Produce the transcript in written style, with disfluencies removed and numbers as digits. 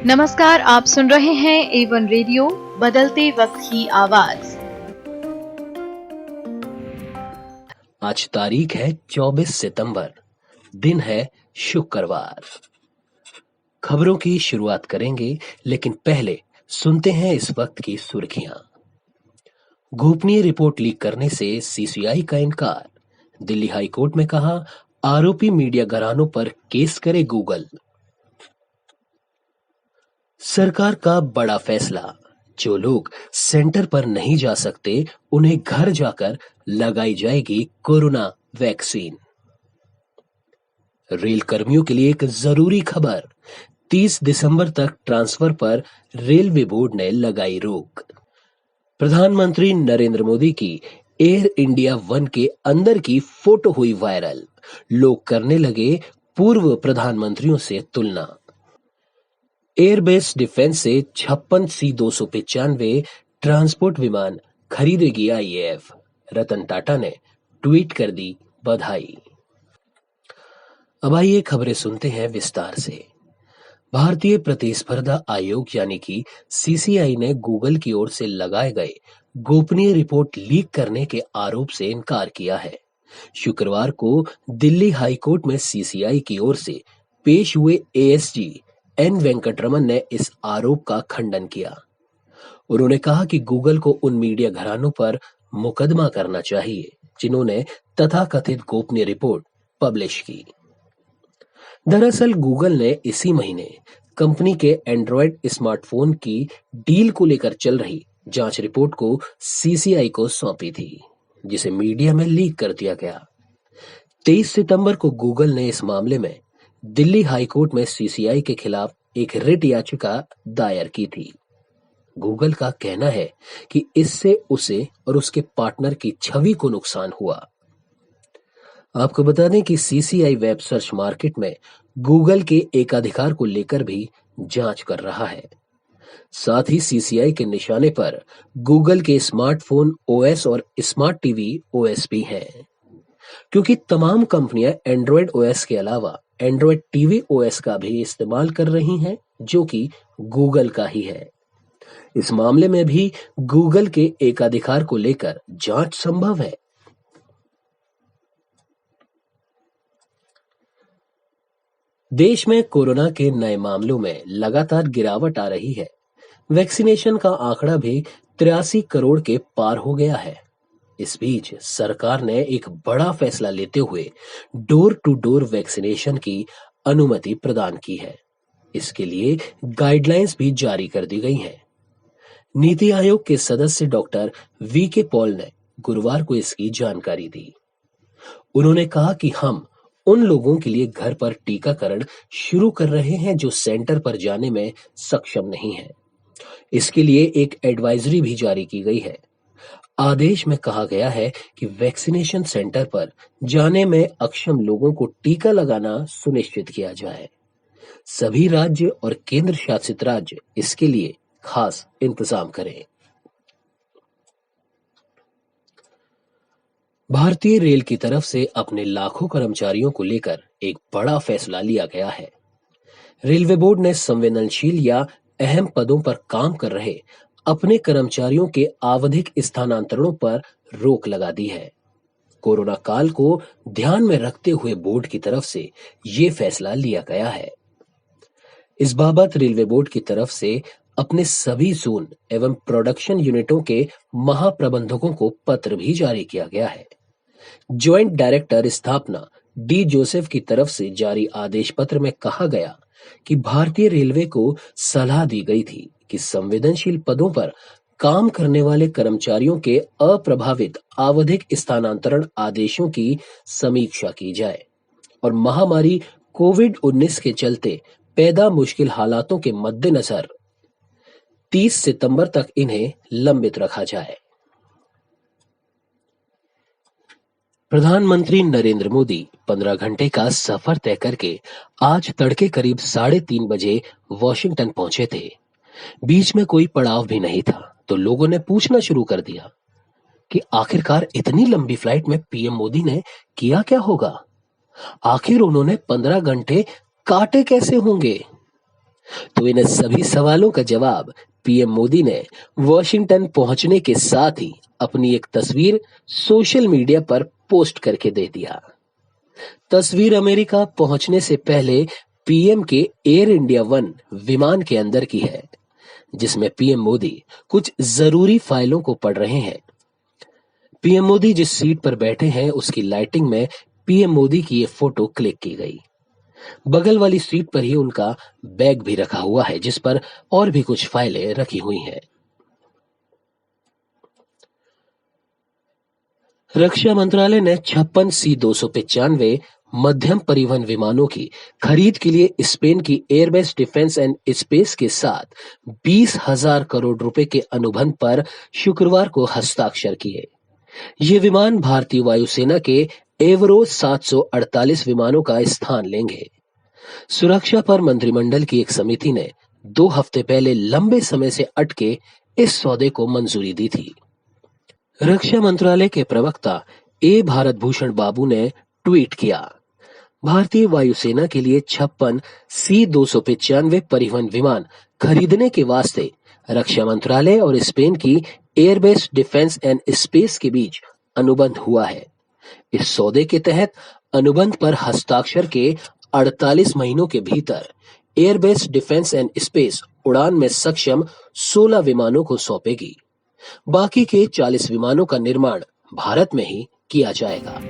नमस्कार, आप सुन रहे हैं A1 रेडियो, बदलते वक्त की आवाज। आज तारीख है 24 सितंबर, दिन है शुक्रवार। खबरों की शुरुआत करेंगे, लेकिन पहले सुनते हैं इस वक्त की सुर्खियां। गोपनीय रिपोर्ट लीक करने से सीसीआई का इनकार। दिल्ली हाई कोर्ट में कहा, आरोपी मीडिया घरानों पर केस करे गूगल। सरकार का बड़ा फैसला, जो लोग सेंटर पर नहीं जा सकते उन्हें घर जाकर लगाई जाएगी कोरोना वैक्सीन। रेल कर्मियों के लिए एक जरूरी खबर, 30 दिसंबर तक ट्रांसफर पर रेलवे बोर्ड ने लगाई रोक। प्रधानमंत्री नरेंद्र मोदी की एयर इंडिया वन के अंदर की फोटो हुई वायरल। लोग करने लगे पूर्व प्रधानमंत्रियों से तुलना। एयरबेस डिफेंस से 56 C-295 ट्रांसपोर्ट विमान खरीदेगी आईएएफ। रतन टाटा ने ट्वीट कर दी बधाई। अब आइए खबरें सुनते हैं विस्तार से। भारतीय प्रतिस्पर्धा आयोग यानी कि सीसीआई ने गूगल की ओर से लगाए गए गोपनीय रिपोर्ट लीक करने के आरोप से इनकार किया है। शुक्रवार को दिल्ली हाई कोर्ट में सीसीआई की ओर से पेश हुए एएसजी एन वेंकटरमन ने इस आरोप का खंडन किया। उन्होंने कहा कि गूगल को उन मीडिया घरानों पर मुकदमा करना चाहिए जिन्होंने तथाकथित गोपनीय रिपोर्ट पब्लिश की। दरअसल गूगल ने इसी महीने कंपनी के एंड्रॉयड स्मार्टफोन की डील को लेकर चल रही जांच रिपोर्ट को सीसीआई को सौंपी थी, जिसे मीडिया में लीक कर दिया गया। 23 सितंबर को गूगल ने इस मामले में दिल्ली हाई कोर्ट में सीसीआई के खिलाफ एक रिट याचिका दायर की थी। गूगल का कहना है कि इससे उसे और उसके पार्टनर की छवि को नुकसान हुआ। आपको बता दें कि सीसीआई वेब सर्च मार्केट में गूगल के एकाधिकार को लेकर भी जांच कर रहा है। साथ ही सीसीआई के निशाने पर गूगल के स्मार्टफोन ओएस और स्मार्ट टीवी ओएस भी हैं, क्योंकि तमाम कंपनियां एंड्रॉयड ओएस के अलावा एंड्रॉयड टीवी ओएस का भी इस्तेमाल कर रही हैं, जो कि गूगल का ही है। इस मामले में भी गूगल के एकाधिकार को लेकर जांच संभव है। देश में कोरोना के नए मामलों में लगातार गिरावट आ रही है। वैक्सीनेशन का आंकड़ा भी 83 करोड़ के पार हो गया है। इस बीच सरकार ने एक बड़ा फैसला लेते हुए डोर टू डोर वैक्सीनेशन की अनुमति प्रदान की है। इसके लिए गाइडलाइंस भी जारी कर दी गई हैं। नीति आयोग के सदस्य डॉक्टर वीके पॉल ने गुरुवार को इसकी जानकारी दी। उन्होंने कहा कि हम उन लोगों के लिए घर पर टीकाकरण शुरू कर रहे हैं जो सेंटर पर जाने में सक्षम नहीं हैं। इसके लिए एक एडवाइजरी भी जारी की गई है। आदेश में कहा गया है कि वैक्सीनेशन सेंटर पर जाने में अक्षम लोगों को टीका लगाना सुनिश्चित किया जाए। सभी राज्य और केंद्र शासित राज्य इसके लिए खास इंतजाम करें। भारतीय रेल की तरफ से अपने लाखों कर्मचारियों को लेकर एक बड़ा फैसला लिया गया है। रेलवे बोर्ड ने संवेदनशील या अहम पदों पर काम कर रहे अपने कर्मचारियों के आवधिक स्थानांतरणों पर रोक लगा दी है। कोरोना काल को ध्यान में रखते हुए बोर्ड की तरफ से ये फैसला लिया गया है। इस बाबत रेलवे बोर्ड की तरफ से अपने सभी जोन एवं प्रोडक्शन यूनिटों के महाप्रबंधकों को पत्र भी जारी किया गया है। ज्वाइंट डायरेक्टर स्थापना डी जोसेफ की तरफ से जारी आदेश पत्र में कहा गया कि भारतीय रेलवे को सलाह दी गई थी कि संवेदनशील पदों पर काम करने वाले कर्मचारियों के अप्रभावित आवधिक स्थानांतरण आदेशों की समीक्षा की जाए और महामारी कोविड-19 के चलते पैदा मुश्किल हालातों के मद्देनजर 30 सितंबर तक इन्हें लंबित रखा जाए। प्रधानमंत्री नरेंद्र मोदी 15 घंटे का सफर तय करके आज तड़के करीब 3:30 बजे वॉशिंगटन पहुंचे थे। बीच में कोई पड़ाव भी नहीं था, तो लोगों ने पूछना शुरू कर दिया कि आखिरकार इतनी लंबी फ्लाइट में पीएम मोदी ने किया क्या होगा। आखिर उन्होंने 15 घंटे काटे कैसे होंगे। तो इन सभी सवालों का जवाब पीएम मोदी ने वॉशिंगटन पहुंचने के साथ ही अपनी एक तस्वीर सोशल मीडिया पर पोस्ट करके दे दिया। तस्वीर अमेरिका पहुंचने से पहले पीएम के एयर इंडिया वन विमान के अंदर की है, जिसमें पीएम मोदी कुछ जरूरी फाइलों को पढ़ रहे हैं। पीएम मोदी जिस सीट पर बैठे हैं उसकी लाइटिंग में पीएम मोदी की ये फोटो क्लिक की गई। बगल वाली सीट पर ही उनका बैग भी रखा हुआ है, जिस पर और भी कुछ फाइलें रखी हुई हैं। रक्षा मंत्रालय ने 56 C-295 मध्यम परिवहन विमानों की खरीद के लिए स्पेन की एयरबेस डिफेंस एंड स्पेस के साथ 20,000 करोड़ रुपए के अनुबंध पर शुक्रवार को हस्ताक्षर किए। ये विमान भारतीय वायुसेना के एवरो 748 विमानों का स्थान लेंगे। सुरक्षा पर मंत्रिमंडल की एक समिति ने 2 हफ्ते पहले लंबे समय से अटके इस सौदे को मंजूरी दी थी। रक्षा मंत्रालय के प्रवक्ता ए भारत भूषण बाबू ने ट्वीट किया, भारतीय वायुसेना के लिए 56 C-295 परिवहन विमान खरीदने के वास्ते रक्षा मंत्रालय और स्पेन की एयरबेस डिफेंस एंड स्पेस के बीच अनुबंध हुआ है। इस सौदे के तहत अनुबंध पर हस्ताक्षर के 48 महीनों के भीतर एयरबेस डिफेंस एंड स्पेस उड़ान में सक्षम 16 विमानों को सौंपेगी। बाकी के 40 विमानों का निर्माण भारत में ही किया जाएगा।